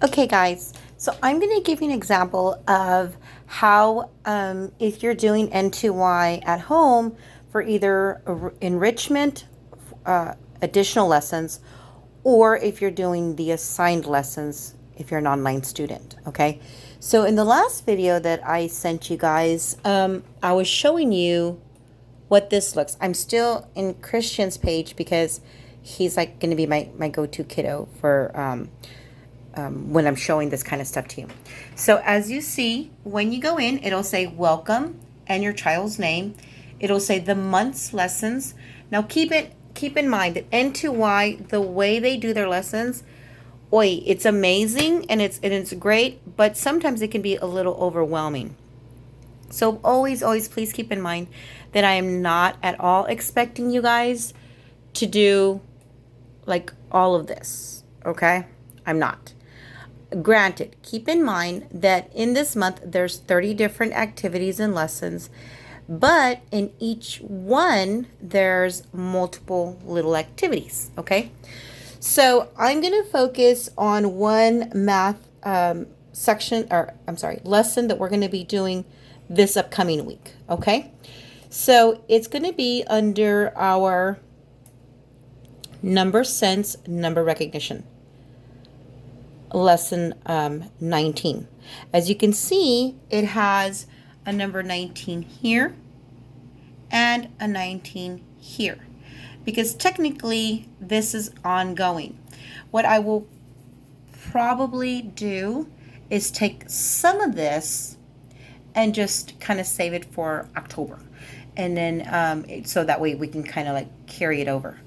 Okay, guys, so I'm going to give you an example of how, if you're doing N2Y at home for either enrichment, additional lessons, or if you're doing the assigned lessons if you're an online student. Okay, so in the last video that I sent you guys, I was showing you what this looks. I'm still in Christian's page because he's like going to be my go-to kiddo for when I'm showing this kind of stuff to you. So as you see, when you go in, it'll say welcome and your child's name. It'll say the month's lessons. Now keep in mind that N2Y, the way they do their lessons, oi, it's amazing and it's great, but sometimes it can be a little overwhelming. So always, always please keep in mind that I am not at all expecting you guys to do like all of this, okay? I'm not. Granted, keep in mind that in this month there's 30 different activities and lessons, but in each one there's multiple little activities, okay? So I'm going to focus on one math lesson that we're going to be doing this upcoming week, okay? So it's going to be under our number sense, number recognition. Lesson 19. As you can see, it has a number 19 here and a 19 here because technically this is ongoing. What I will probably do is take some of this and just kind of save it for October, and then so that way we can kind of like carry it over.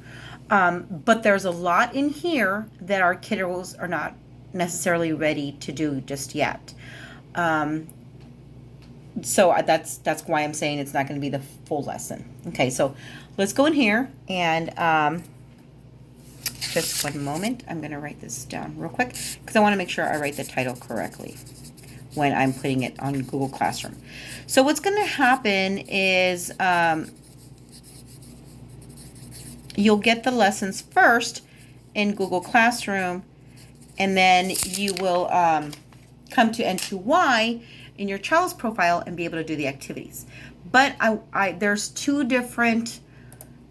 But there's a lot in here that our kiddos are not necessarily ready to do just yet. So that's why I'm saying it's not going to be the full lesson. Okay, so let's go in here and just one moment. I'm going to write this down real quick because I want to make sure I write the title correctly when I'm putting it on Google Classroom. So what's going to happen is you'll get the lessons first in Google Classroom, and then you will come to N2Y in your child's profile and be able to do the activities. But there's two different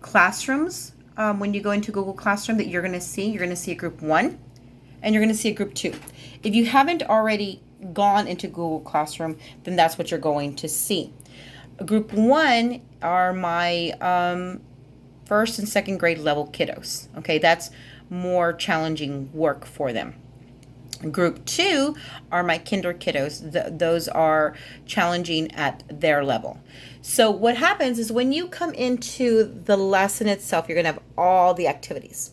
classrooms when you go into Google Classroom that you're going to see. You're going to see a group 1 and you're going to see a group 2. If you haven't already gone into Google Classroom, then that's what you're going to see. Group 1 are my first and second grade level kiddos. Okay, that's more challenging work for them. Group 2 are my kinder kiddos. Those are challenging at their level. So what happens is when you come into the lesson itself, you're going to have all the activities.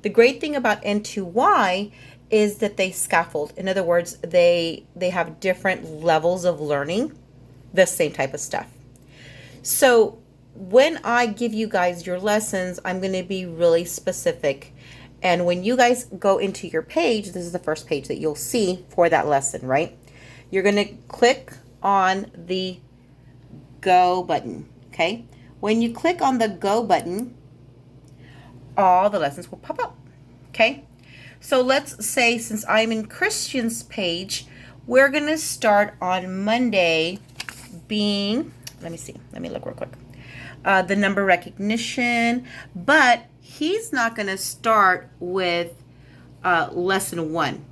The great thing about N2Y is that they scaffold. In other words, they have different levels of learning the same type of stuff. So when I give you guys your lessons, I'm going to be really specific. And when you guys go into your page, this is the first page that you'll see for that lesson, right? You're going to click on the Go button, okay? When you click on the Go button, all the lessons will pop up, okay? So let's say since I'm in Christian's page, we're going to start on Monday being, let me look real quick. The number recognition, but he's not going to start with lesson 1.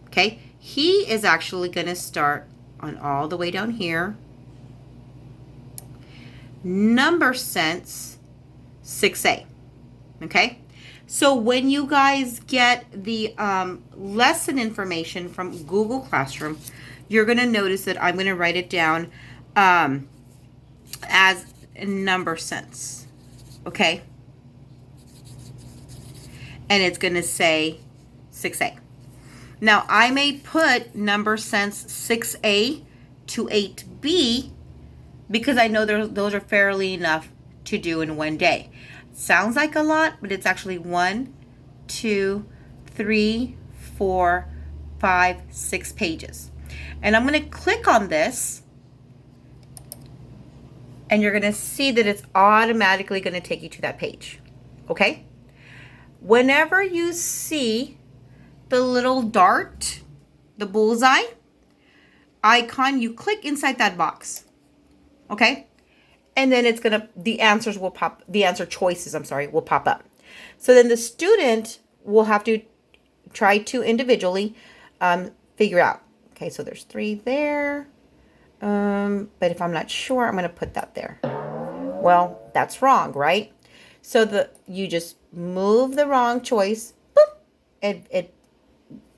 Okay, he is actually going to start on all the way down here. Number sense 6A. Okay, so when you guys get the lesson information from Google Classroom, you're going to notice that I'm going to write it down as number sense. Okay, and it's going to say 6A. Now, I may put number sense 6A to 8B because I know those are fairly enough to do in one day. Sounds like a lot, but it's actually 1, 2, 3, 4, 5, 6 pages. And I'm going to click on this, and you're going to see that it's automatically going to take you to that page. Okay? Whenever you see the little dart the bullseye icon, you click inside that box. Okay? And then it's going to, the answer choices, will pop up. So then the student will have to try to individually figure out. Okay, so there's 3 there. But if I'm not sure, I'm going to put that there. Well, that's wrong, right? So you just move the wrong choice, boop, it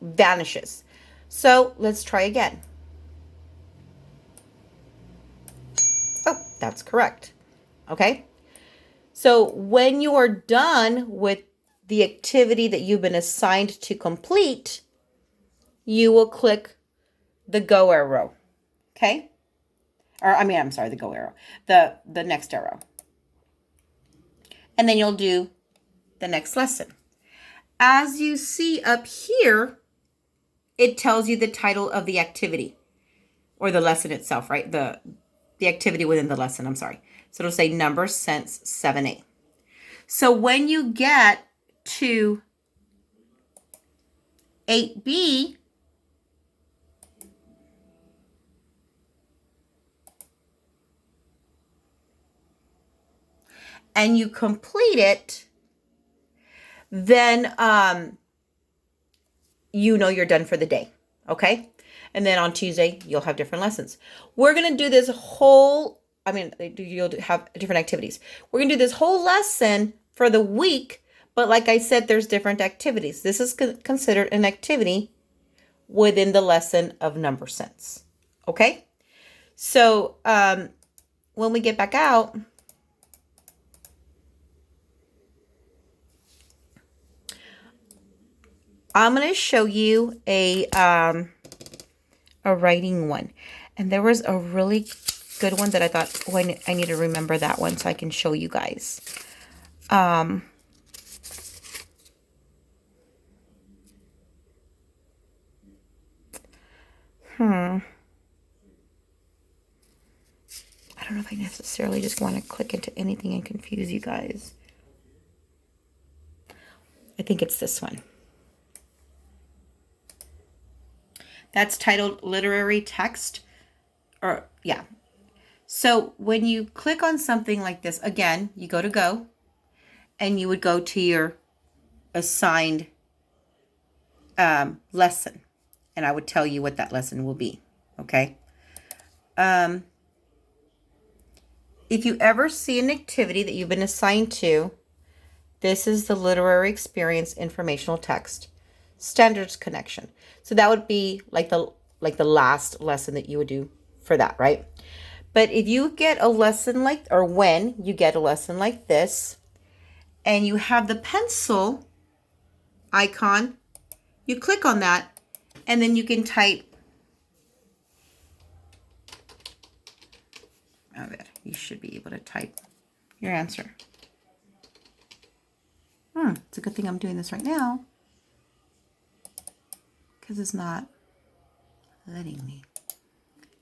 vanishes. So let's try again. Oh, that's correct. Okay. So when you are done with the activity that you've been assigned to complete, you will click the go arrow. Okay. I'm sorry, the go arrow, the next arrow. And then you'll do the next lesson. As you see up here, it tells you the title of the activity or the lesson itself, right? The activity within the lesson, I'm sorry. So it'll say number sense 7A. So when you get to 8B, and you complete it, then you know you're done for the day, okay? And then on Tuesday, you'll have different lessons. We're going to do this whole, you'll have different activities. We're going to do this whole lesson for the week, but like I said, there's different activities. This is considered an activity within the lesson of number sense, okay? So when we get back out, I'm going to show you a writing one. And there was a really good one that I thought, oh, I need to remember that one so I can show you guys. I don't know if I necessarily just want to click into anything and confuse you guys. I think it's this one. That's titled Literary Text. So when you click on something like this, again, you go to go, and you would go to your assigned lesson. And I would tell you what that lesson will be. Okay? If you ever see an activity that you've been assigned to, this is the literary experience informational text standards connection. So that would be like the last lesson that you would do for that, right? But if you get a lesson when you get a lesson like this, and you have the pencil icon, you click on that, and then you can type. Oh, there. You should be able to type your answer. It's a good thing I'm doing this right now, because it's not letting me.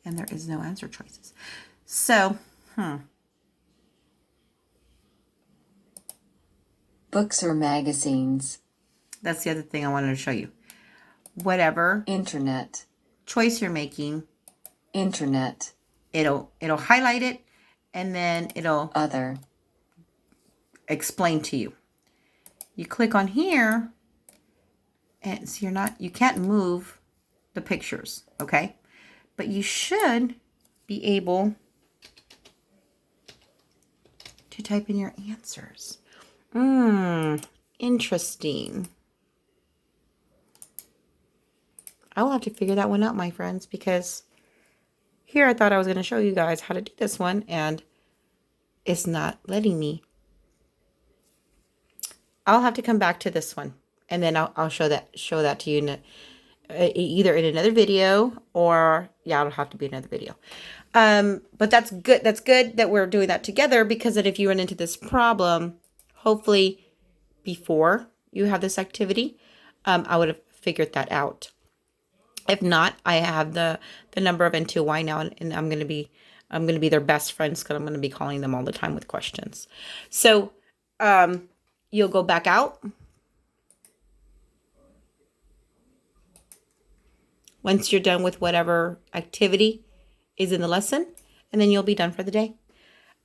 And there is no answer choices. So, Books or magazines. That's the other thing I wanted to show you. Whatever Internet. choice you're making, Internet. It'll highlight it, and then it'll Other. explain to you. You click on here, and so you can't move the pictures, okay? But you should be able to type in your answers. Interesting. I will have to figure that one out, my friends, because here I thought I was going to show you guys how to do this one, and it's not letting me. I'll have to come back to this one, and then I'll show that to you either in another video, or it'll have to be another video. But that's good. That's good that we're doing that together, because then if you run into this problem, hopefully before you have this activity, I would have figured that out. If not, I have the number of N2Y now, and I'm going to be their best friends, because I'm going to be calling them all the time with questions. So you'll go back out. once you're done with whatever activity is in the lesson, and then you'll be done for the day.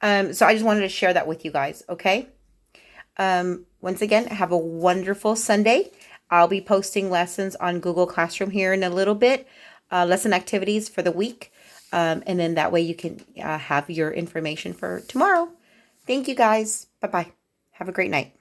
So I just wanted to share that with you guys, okay? Once again, have a wonderful Sunday. I'll be posting lessons on Google Classroom here in a little bit, lesson activities for the week. And then that way you can have your information for tomorrow. Thank you guys. Bye-bye. Have a great night.